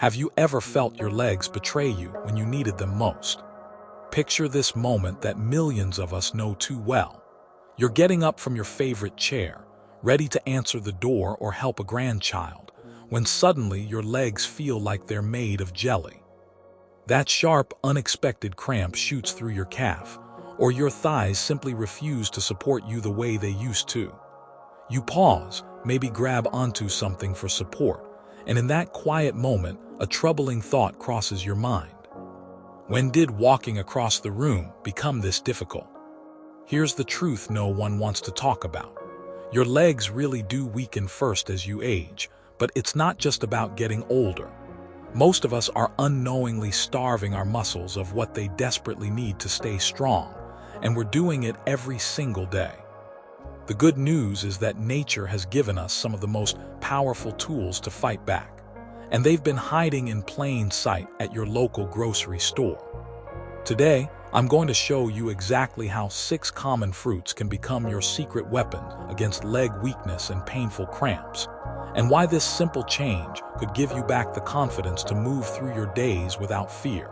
Have you ever felt your legs betray you when you needed them most? Picture this moment that millions of us know too well. You're getting up from your favorite chair, ready to answer the door or help a grandchild, when suddenly your legs feel like they're made of jelly. That sharp, unexpected cramp shoots through your calf, or your thighs simply refuse to support you the way they used to. You pause, maybe grab onto something for support, and in that quiet moment, a troubling thought crosses your mind. When did walking across the room become this difficult? Here's the truth no one wants to talk about. Your legs really do weaken first as you age, but it's not just about getting older. Most of us are unknowingly starving our muscles of what they desperately need to stay strong, and we're doing it every single day. The good news is that nature has given us some of the most powerful tools to fight back, and they've been hiding in plain sight at your local grocery store. Today, I'm going to show you exactly how 6 common fruits can become your secret weapon against leg weakness and painful cramps, and why this simple change could give you back the confidence to move through your days without fear.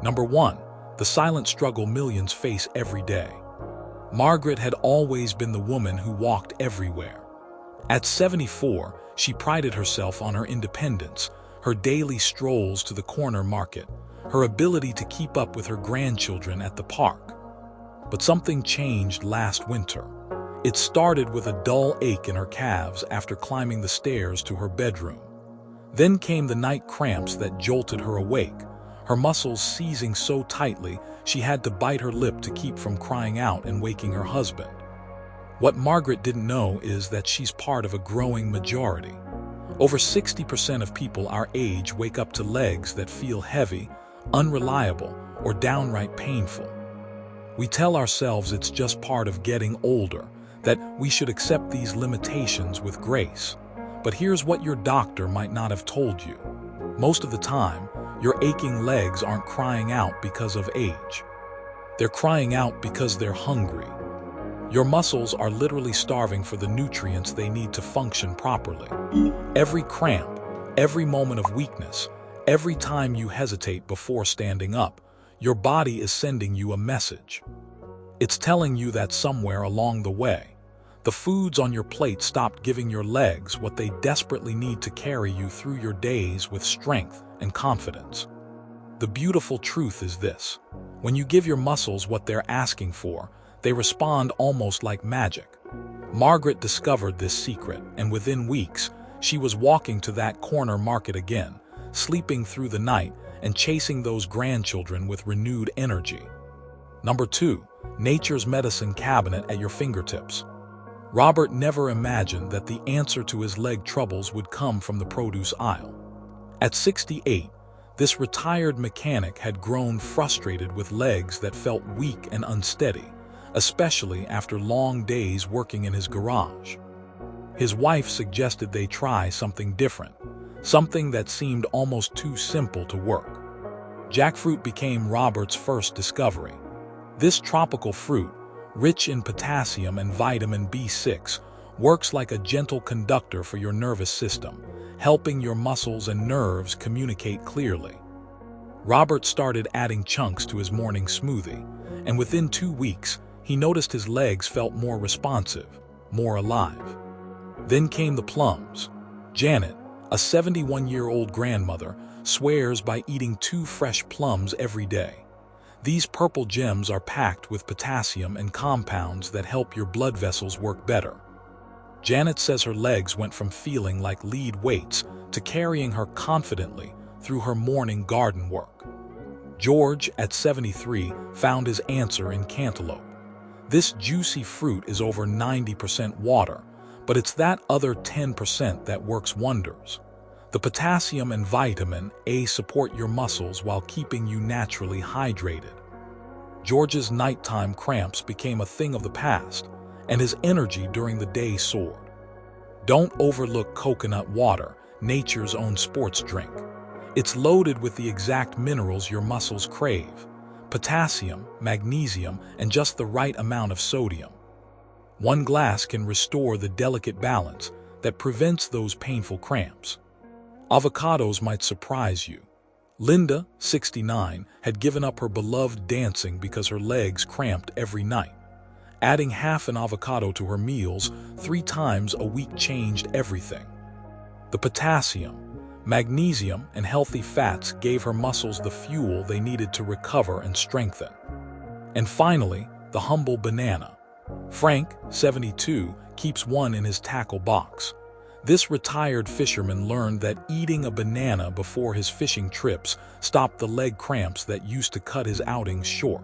Number 1. The silent struggle millions face every day. Margaret had always been the woman who walked everywhere. At 74, she prided herself on her independence, her daily strolls to the corner market, her ability to keep up with her grandchildren at the park. But something changed last winter. It started with a dull ache in her calves after climbing the stairs to her bedroom. Then came the night cramps that jolted her awake, her muscles seizing so tightly she had to bite her lip to keep from crying out and waking her husband. What Margaret didn't know is that she's part of a growing majority. Over 60% of people our age wake up to legs that feel heavy, unreliable, or downright painful. We tell ourselves it's just part of getting older, that we should accept these limitations with grace. But here's what your doctor might not have told you. Most of the time, your aching legs aren't crying out because of age. They're crying out because they're hungry. Your muscles are literally starving for the nutrients they need to function properly. Every cramp, every moment of weakness, every time you hesitate before standing up, your body is sending you a message. It's telling you that somewhere along the way, the foods on your plate stopped giving your legs what they desperately need to carry you through your days with strength and confidence. The beautiful truth is this: when you give your muscles what they're asking for, they respond almost like magic. Margaret discovered this secret, and within weeks, she was walking to that corner market again, sleeping through the night and chasing those grandchildren with renewed energy. Number 2. Nature's medicine cabinet at your fingertips. Robert never imagined that the answer to his leg troubles would come from the produce aisle. At 68, this retired mechanic had grown frustrated with legs that felt weak and unsteady, especially after long days working in his garage. His wife suggested they try something different, something that seemed almost too simple to work. Jackfruit became Robert's first discovery. This tropical fruit, rich in potassium and vitamin B6, works like a gentle conductor for your nervous system, helping your muscles and nerves communicate clearly. Robert started adding chunks to his morning smoothie, and within 2 weeks, he noticed his legs felt more responsive, more alive. Then came the plums. Janet, a 71-year-old grandmother, swears by eating 2 fresh plums every day. These purple gems are packed with potassium and compounds that help your blood vessels work better. Janet says her legs went from feeling like lead weights to carrying her confidently through her morning garden work. George, at 73, found his answer in cantaloupe. This juicy fruit is over 90% water, but it's that other 10% that works wonders. The potassium and vitamin A support your muscles while keeping you naturally hydrated. George's nighttime cramps became a thing of the past, and his energy during the day soared. Don't overlook coconut water, nature's own sports drink. It's loaded with the exact minerals your muscles crave: potassium, magnesium, and just the right amount of sodium. One glass can restore the delicate balance that prevents those painful cramps. Avocados might surprise you. Linda, 69, had given up her beloved dancing because her legs cramped every night. Adding half an avocado to her meals 3 times a week changed everything. The potassium, magnesium, and healthy fats gave her muscles the fuel they needed to recover and strengthen. And finally, the humble banana. Frank, 72, keeps one in his tackle box. This retired fisherman learned that eating a banana before his fishing trips stopped the leg cramps that used to cut his outings short.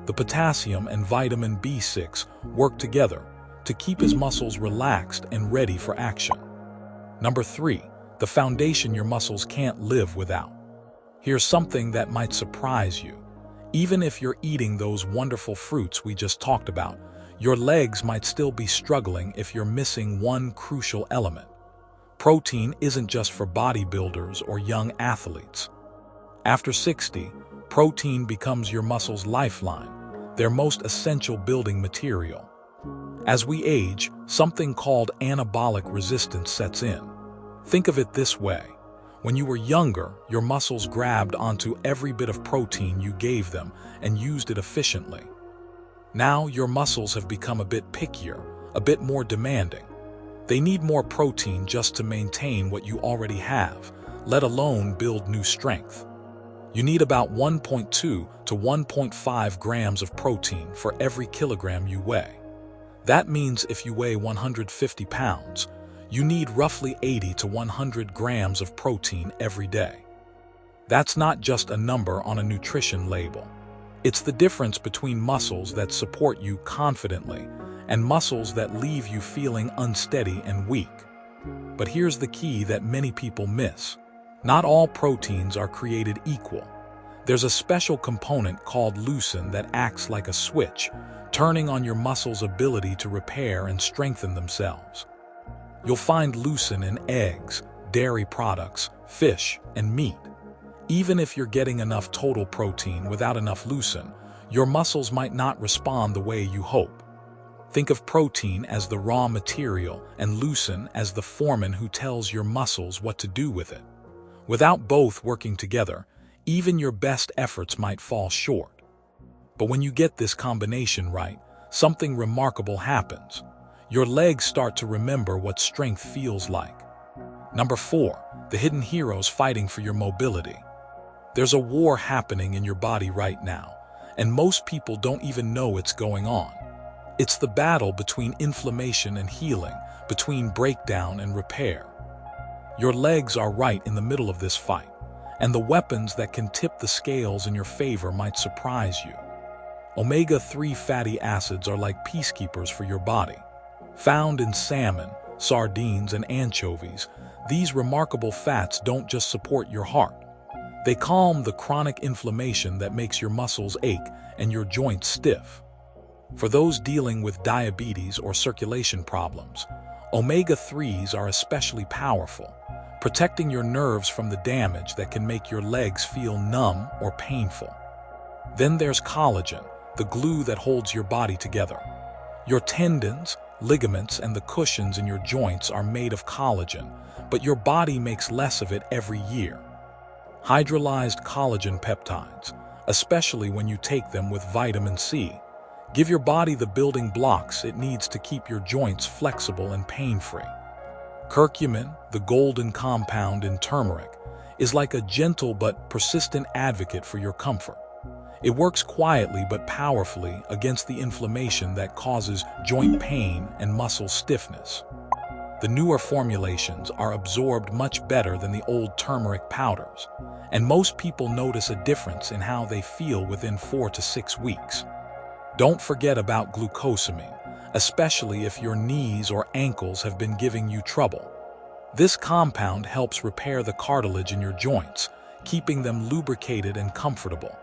The potassium and vitamin B6 work together to keep his muscles relaxed and ready for action. Number 3, the foundation your muscles can't live without. Here's something that might surprise you. Even if you're eating those wonderful fruits we just talked about, your legs might still be struggling if you're missing one crucial element. Protein isn't just for bodybuilders or young athletes. After 60, protein becomes your muscles' lifeline, their most essential building material. As we age, something called anabolic resistance sets in. Think of it this way. When you were younger, your muscles grabbed onto every bit of protein you gave them and used it efficiently. Now your muscles have become a bit pickier, a bit more demanding. They need more protein just to maintain what you already have, let alone build new strength. You need about 1.2 to 1.5 grams of protein for every kilogram you weigh. That means if you weigh 150 pounds, you need roughly 80 to 100 grams of protein every day. That's not just a number on a nutrition label. It's the difference between muscles that support you confidently and muscles that leave you feeling unsteady and weak. But here's the key that many people miss. Not all proteins are created equal. There's a special component called leucine that acts like a switch, turning on your muscles' ability to repair and strengthen themselves. You'll find leucine in eggs, dairy products, fish, and meat. Even if you're getting enough total protein without enough leucine, your muscles might not respond the way you hope. Think of protein as the raw material and leucine as the foreman who tells your muscles what to do with it. Without both working together, even your best efforts might fall short. But when you get this combination right, something remarkable happens. Your legs start to remember what strength feels like. Number 4, the hidden heroes fighting for your mobility. There's a war happening in your body right now, and most people don't even know it's going on. It's the battle between inflammation and healing, between breakdown and repair. Your legs are right in the middle of this fight, and the weapons that can tip the scales in your favor might surprise you. Omega-3 fatty acids are like peacekeepers for your body. Found in salmon, sardines, and anchovies, these remarkable fats don't just support your heart. They calm the chronic inflammation that makes your muscles ache and your joints stiff. For those dealing with diabetes or circulation problems, omega-3s are especially powerful, protecting your nerves from the damage that can make your legs feel numb or painful. Then there's collagen, the glue that holds your body together. Your tendons, ligaments, and the cushions in your joints are made of collagen, but your body makes less of it every year. Hydrolyzed collagen peptides, especially when you take them with vitamin C, give your body the building blocks it needs to keep your joints flexible and pain-free. Curcumin, the golden compound in turmeric, is like a gentle but persistent advocate for your comfort. It works quietly but powerfully against the inflammation that causes joint pain and muscle stiffness. The newer formulations are absorbed much better than the old turmeric powders, and most people notice a difference in how they feel within 4 to 6 weeks. Don't forget about glucosamine, especially if your knees or ankles have been giving you trouble. This compound helps repair the cartilage in your joints, keeping them lubricated and comfortable.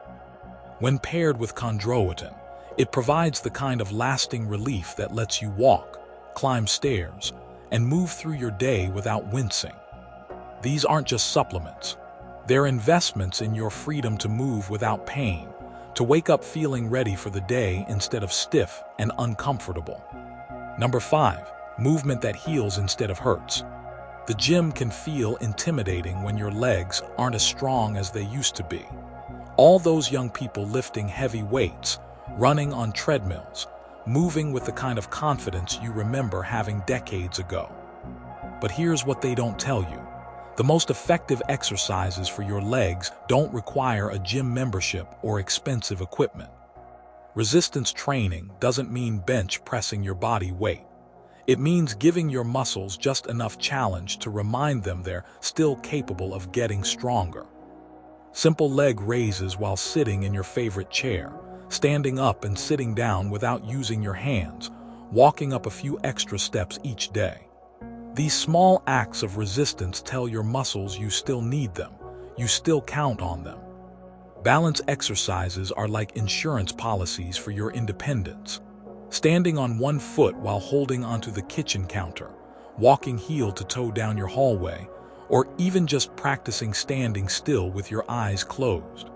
When paired with chondroitin, it provides the kind of lasting relief that lets you walk, climb stairs, and move through your day without wincing. These aren't just supplements. They're investments in your freedom to move without pain, to wake up feeling ready for the day instead of stiff and uncomfortable. Number 5, movement that heals instead of hurts. The gym can feel intimidating when your legs aren't as strong as they used to be. All those young people lifting heavy weights, running on treadmills, moving with the kind of confidence you remember having decades ago. But here's what they don't tell you. The most effective exercises for your legs don't require a gym membership or expensive equipment. Resistance training doesn't mean bench pressing your body weight. It means giving your muscles just enough challenge to remind them they're still capable of getting stronger. Simple leg raises while sitting in your favorite chair, standing up and sitting down without using your hands, walking up a few extra steps each day. These small acts of resistance tell your muscles you still need them, you still count on them. Balance exercises are like insurance policies for your independence. Standing on one foot while holding onto the kitchen counter, walking heel to toe down your hallway, or even just practicing standing still with your eyes closed.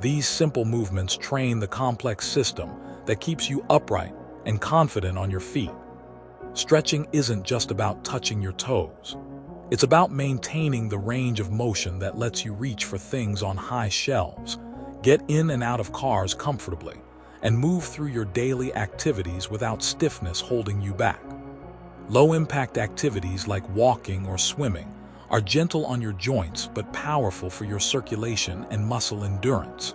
These simple movements train the complex system that keeps you upright and confident on your feet. Stretching isn't just about touching your toes. It's about maintaining the range of motion that lets you reach for things on high shelves, get in and out of cars comfortably, and move through your daily activities without stiffness holding you back. Low-impact activities like walking or swimming are gentle on your joints but powerful for your circulation and muscle endurance.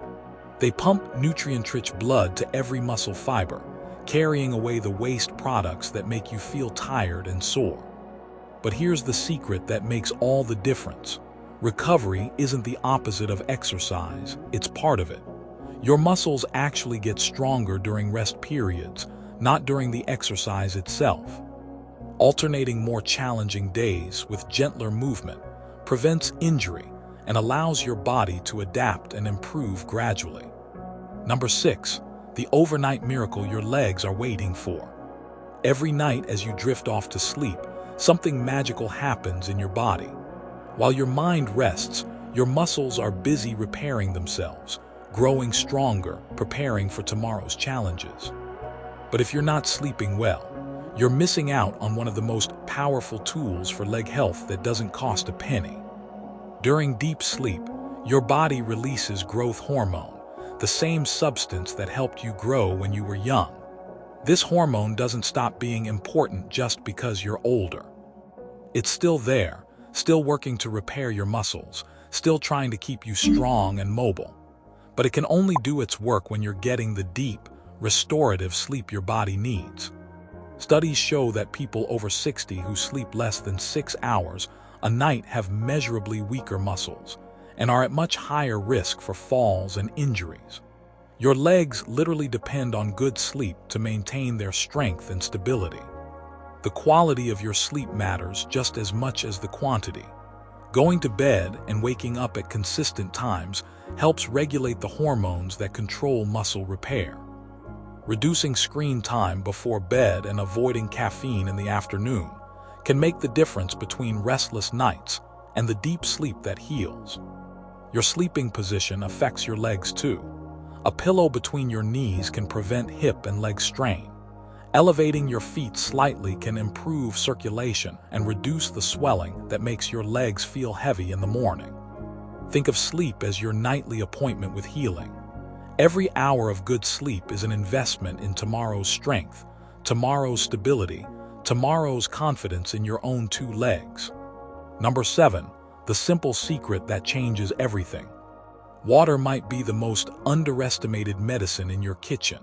They pump nutrient-rich blood to every muscle fiber, carrying away the waste products that make you feel tired and sore. But here's the secret that makes all the difference. Recovery isn't the opposite of exercise, it's part of it. Your muscles actually get stronger during rest periods, not during the exercise itself. Alternating more challenging days with gentler movement prevents injury and allows your body to adapt and improve gradually. Number 6, the overnight miracle your legs are waiting for. Every night as you drift off to sleep, something magical happens in your body. While your mind rests, your muscles are busy repairing themselves, growing stronger, preparing for tomorrow's challenges. But if you're not sleeping well, you're missing out on one of the most powerful tools for leg health that doesn't cost a penny. During deep sleep, your body releases growth hormone, the same substance that helped you grow when you were young. This hormone doesn't stop being important just because you're older. It's still there, still working to repair your muscles, still trying to keep you strong and mobile. But it can only do its work when you're getting the deep, restorative sleep your body needs. Studies show that people over 60 who sleep less than 6 hours a night have measurably weaker muscles and are at much higher risk for falls and injuries. Your legs literally depend on good sleep to maintain their strength and stability. The quality of your sleep matters just as much as the quantity. Going to bed and waking up at consistent times helps regulate the hormones that control muscle repair. Reducing screen time before bed and avoiding caffeine in the afternoon can make the difference between restless nights and the deep sleep that heals. Your sleeping position affects your legs too. A pillow between your knees can prevent hip and leg strain. Elevating your feet slightly can improve circulation and reduce the swelling that makes your legs feel heavy in the morning. Think of sleep as your nightly appointment with healing. Every hour of good sleep is an investment in tomorrow's strength, tomorrow's stability, tomorrow's confidence in your own 2 legs. Number 7, the simple secret that changes everything. Water might be the most underestimated medicine in your kitchen.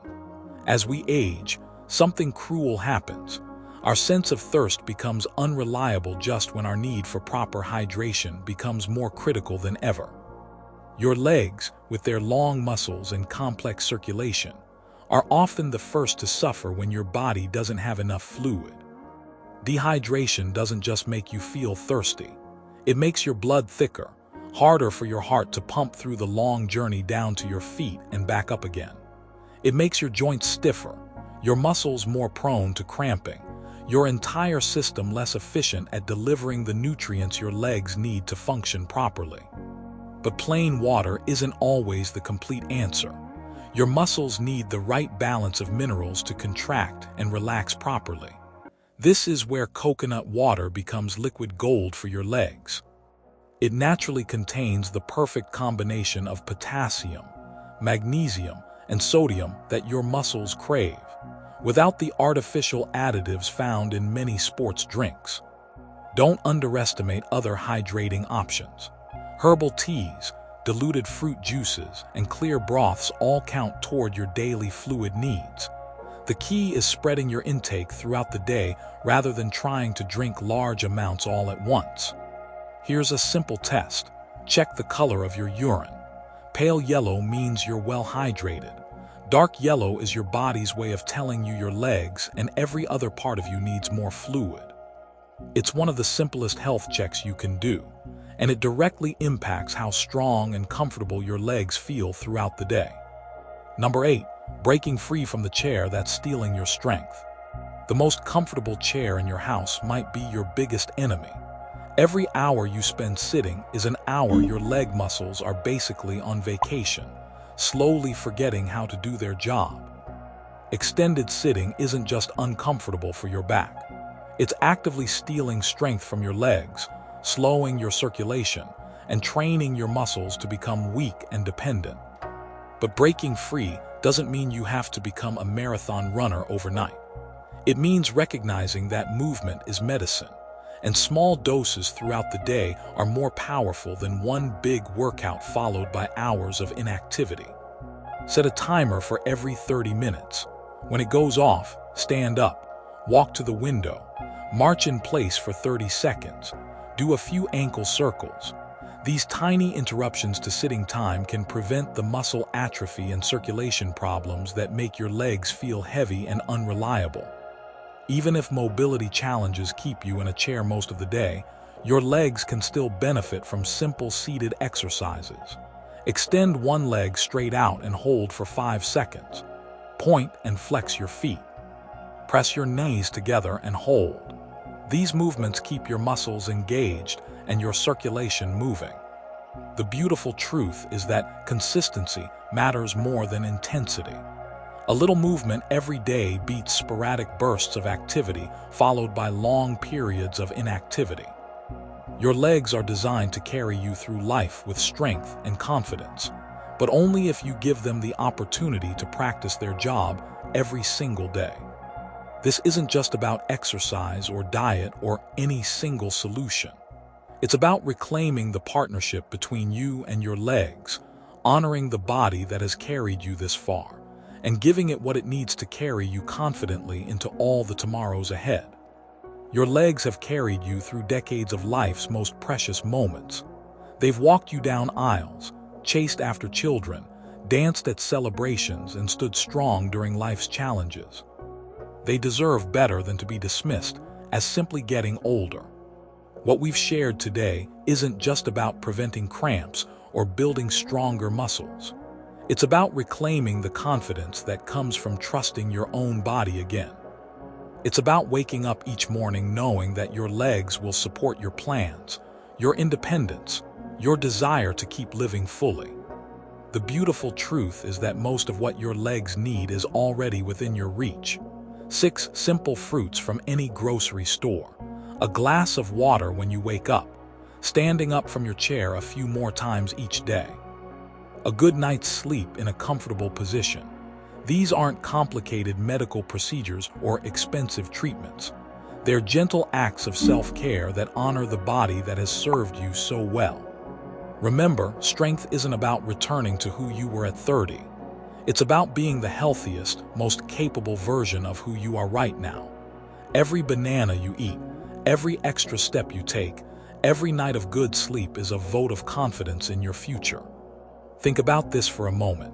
As we age, something cruel happens. Our sense of thirst becomes unreliable just when our need for proper hydration becomes more critical than ever. Your legs, with their long muscles and complex circulation, are often the first to suffer when your body doesn't have enough fluid. Dehydration doesn't just make you feel thirsty. It makes your blood thicker, harder for your heart to pump through the long journey down to your feet and back up again. It makes your joints stiffer, your muscles more prone to cramping, your entire system less efficient at delivering the nutrients your legs need to function properly. But plain water isn't always the complete answer. Your muscles need the right balance of minerals to contract and relax properly. This is where coconut water becomes liquid gold for your legs. It naturally contains the perfect combination of potassium, magnesium, and sodium that your muscles crave, without the artificial additives found in many sports drinks. Don't underestimate other hydrating options. Herbal teas, diluted fruit juices, and clear broths all count toward your daily fluid needs. The key is spreading your intake throughout the day rather than trying to drink large amounts all at once. Here's a simple test. Check the color of your urine. Pale yellow means you're well hydrated. Dark yellow is your body's way of telling you your legs and every other part of you needs more fluid. It's one of the simplest health checks you can do, and it directly impacts how strong and comfortable your legs feel throughout the day. Number 8. Breaking free from the chair that's stealing your strength. The most comfortable chair in your house might be your biggest enemy. Every hour you spend sitting is an hour your leg muscles are basically on vacation, slowly forgetting how to do their job. Extended sitting isn't just uncomfortable for your back. It's actively stealing strength from your legs, slowing your circulation, and training your muscles to become weak and dependent. But breaking free doesn't mean you have to become a marathon runner overnight. It means recognizing that movement is medicine, and small doses throughout the day are more powerful than one big workout followed by hours of inactivity. Set a timer for every 30 minutes. When it goes off, stand up, walk to the window, march in place for 30 seconds, do a few ankle circles. These tiny interruptions to sitting time can prevent the muscle atrophy and circulation problems that make your legs feel heavy and unreliable. Even if mobility challenges keep you in a chair most of the day, your legs can still benefit from simple seated exercises. Extend one leg straight out and hold for 5 seconds. Point and flex your feet. Press your knees together and hold. These movements keep your muscles engaged and your circulation moving. The beautiful truth is that consistency matters more than intensity. A little movement every day beats sporadic bursts of activity followed by long periods of inactivity. Your legs are designed to carry you through life with strength and confidence, but only if you give them the opportunity to practice their job every single day. This isn't just about exercise or diet or any single solution. It's about reclaiming the partnership between you and your legs, honoring the body that has carried you this far, and giving it what it needs to carry you confidently into all the tomorrows ahead. Your legs have carried you through decades of life's most precious moments. They've walked you down aisles, chased after children, danced at celebrations, and stood strong during life's challenges. They deserve better than to be dismissed as simply getting older. What we've shared today isn't just about preventing cramps or building stronger muscles. It's about reclaiming the confidence that comes from trusting your own body again. It's about waking up each morning knowing that your legs will support your plans, your independence, your desire to keep living fully. The beautiful truth is that most of what your legs need is already within your reach. 6 simple fruits from any grocery store, a glass of water when you wake up, standing up from your chair a few more times each day, a good night's sleep in a comfortable position. These aren't complicated medical procedures or expensive treatments. They're gentle acts of self-care that honor the body that has served you so well. Remember, strength isn't about returning to who you were at 30. It's about being the healthiest, most capable version of who you are right now. Every banana you eat, every extra step you take, every night of good sleep is a vote of confidence in your future. Think about this for a moment.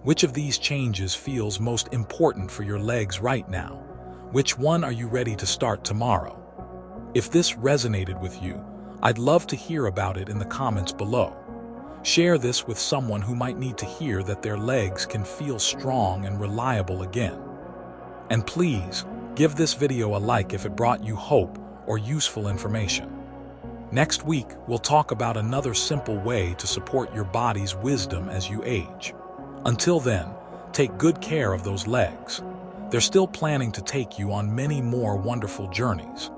Which of these changes feels most important for your legs right now? Which one are you ready to start tomorrow? If this resonated with you, I'd love to hear about it in the comments below. Share this with someone who might need to hear that their legs can feel strong and reliable again. And please, give this video a like if it brought you hope or useful information. Next week, we'll talk about another simple way to support your body's wisdom as you age. Until then, take good care of those legs. They're still planning to take you on many more wonderful journeys.